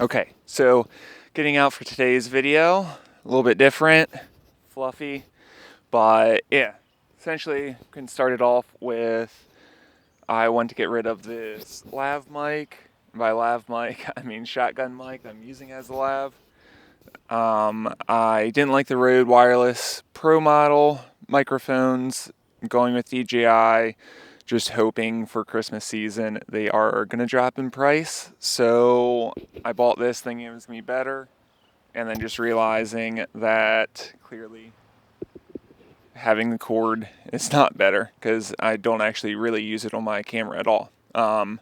Okay, so getting out for today's video, a little bit different, fluffy, but yeah, essentially can start it off with I want to get rid of this lav mic. By lav mic, I mean shotgun mic I'm using as a lav. I didn't like the Rode Wireless Pro model microphones, going with DJI, just hoping for Christmas season they are going to drop in price. So I bought this thinking it was going to be better, and then just realizing that clearly having the cord is not better because I don't actually really use it on my camera at all. But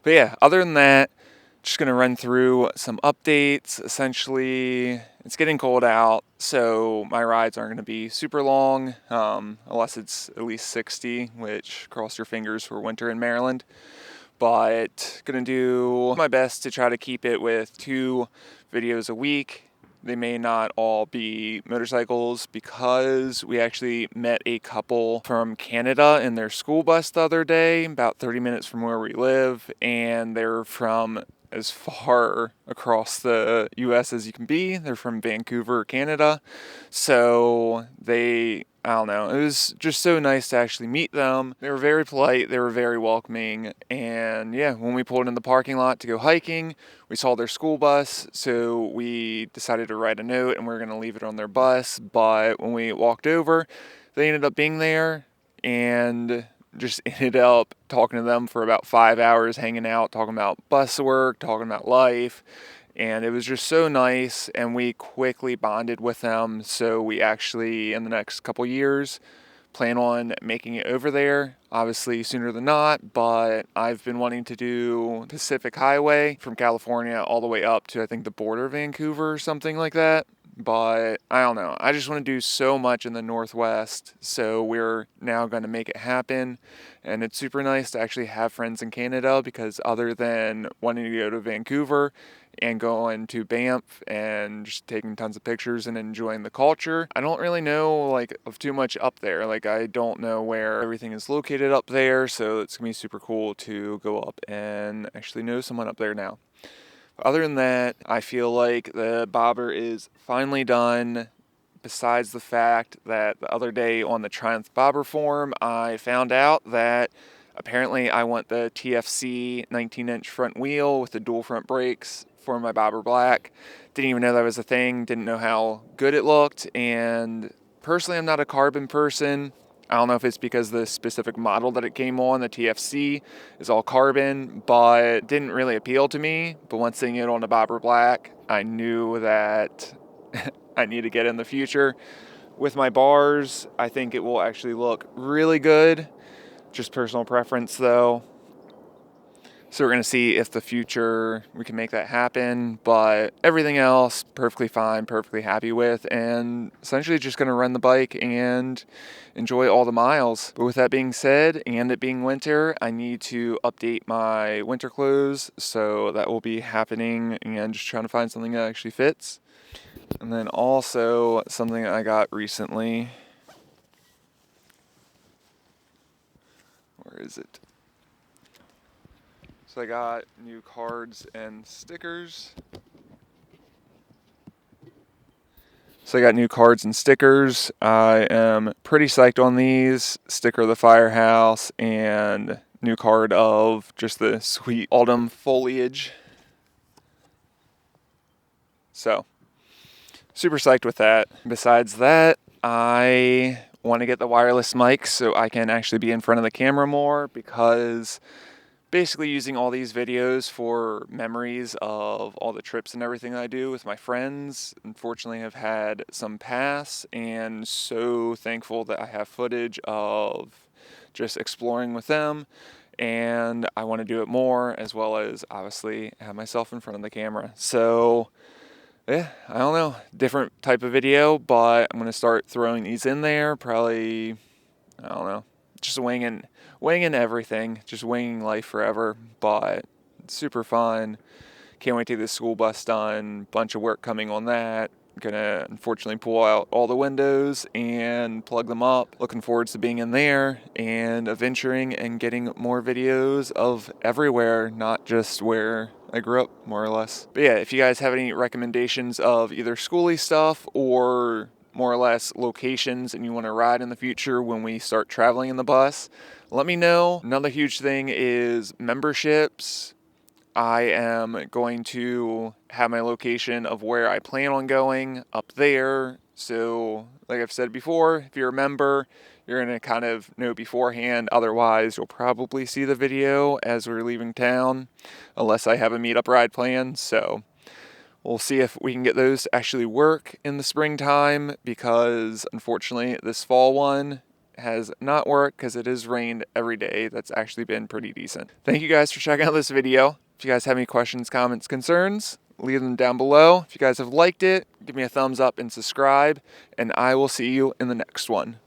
yeah, other than that, just going to run through some updates. Essentially, it's getting cold out, so my rides aren't going to be super long, unless it's at least 60, which cross your fingers for winter in Maryland. But going to do my best to try to keep it with 2 videos a week. They may not all be motorcycles because we actually met a couple from Canada in their school bus the other day, about 30 minutes from where we live, and they're from as far across the US as you can be. They're from Vancouver, Canada. So I don't know, it was just so nice to actually meet them. They were very polite, they were very welcoming, and yeah, when we pulled in the parking lot to go hiking, we saw their school bus, so we decided to write a note and we were going to leave it on their bus. But when we walked over, they ended up being there and just ended up talking to them for about 5 hours, hanging out, talking about bus work, talking about life. And it was just so nice, and we quickly bonded with them. So we actually, in the next couple years, plan on making it over there, obviously sooner than not, but I've been wanting to do Pacific Highway from California all the way up to, I think, the border of Vancouver or something like that. But I don't know, I just want to do so much in the Northwest, so we're now going to make it happen. And it's super nice to actually have friends in Canada, because other than wanting to go to Vancouver and going to Banff and just taking tons of pictures and enjoying the culture, I don't really know of too much up there. I don't know where everything is located up there, so it's gonna be super cool to go up and actually know someone up there now. Other than that, I feel like the bobber is finally done. Besides the fact that the other day on the Triumph Bobber forum, I found out that apparently I want the TFC 19-inch front wheel with the dual front brakes for my Bobber Black. Didn't even know that was a thing, didn't know how good it looked, and personally I'm not a carbon person. I don't know if it's because the specific model that it came on, the TFC, is all carbon, but it didn't really appeal to me. But once seeing it on the Bobber Black, I knew that I need to get in the future. With my bars, I think it will actually look really good. Just personal preference though. So we're going to see if the future we can make that happen, but everything else perfectly fine, perfectly happy with, and essentially just going to run the bike and enjoy all the miles. But with that being said, and it being winter, I need to update my winter clothes, so that will be happening, and just trying to find something that actually fits. And then also something I got recently. Where is it? So I got new cards and stickers. I am pretty psyched on these. Sticker of the firehouse and new card of just the sweet autumn foliage. So, super psyched with that. Besides that, I want to get the wireless mic so I can actually be in front of the camera more, because basically using all these videos for memories of all the trips and everything I do with my friends. Unfortunately, I've had some pass, and so thankful that I have footage of just exploring with them, and I want to do it more, as well as obviously have myself in front of the camera. So yeah, I don't know, different type of video, but I'm going to start throwing these in there, probably, I don't know, just winging everything, just winging life forever, but it's super fun. Can't wait to get the school bus done, bunch of work coming on that. Gonna unfortunately pull out all the windows and plug them up. Looking forward to being in there and adventuring and getting more videos of everywhere, not just where I grew up, more or less. But yeah, if you guys have any recommendations of either Skoolie stuff or more or less locations and you want to ride in the future when we start traveling in the bus, let me know. Another huge thing is memberships. I am going to have my location of where I plan on going up there. So, like I've said before, if you're a member, you're going to kind of know beforehand. Otherwise, you'll probably see the video as we're leaving town, unless I have a meetup ride planned. So, we'll see if we can get those to actually work in the springtime, because unfortunately, this fall one has not worked because it has rained every day. That's actually been pretty decent. Thank you guys for checking out this video. If you guys have any questions, comments, concerns, leave them down below. If you guys have liked it, give me a thumbs up and subscribe, and I will see you in the next one.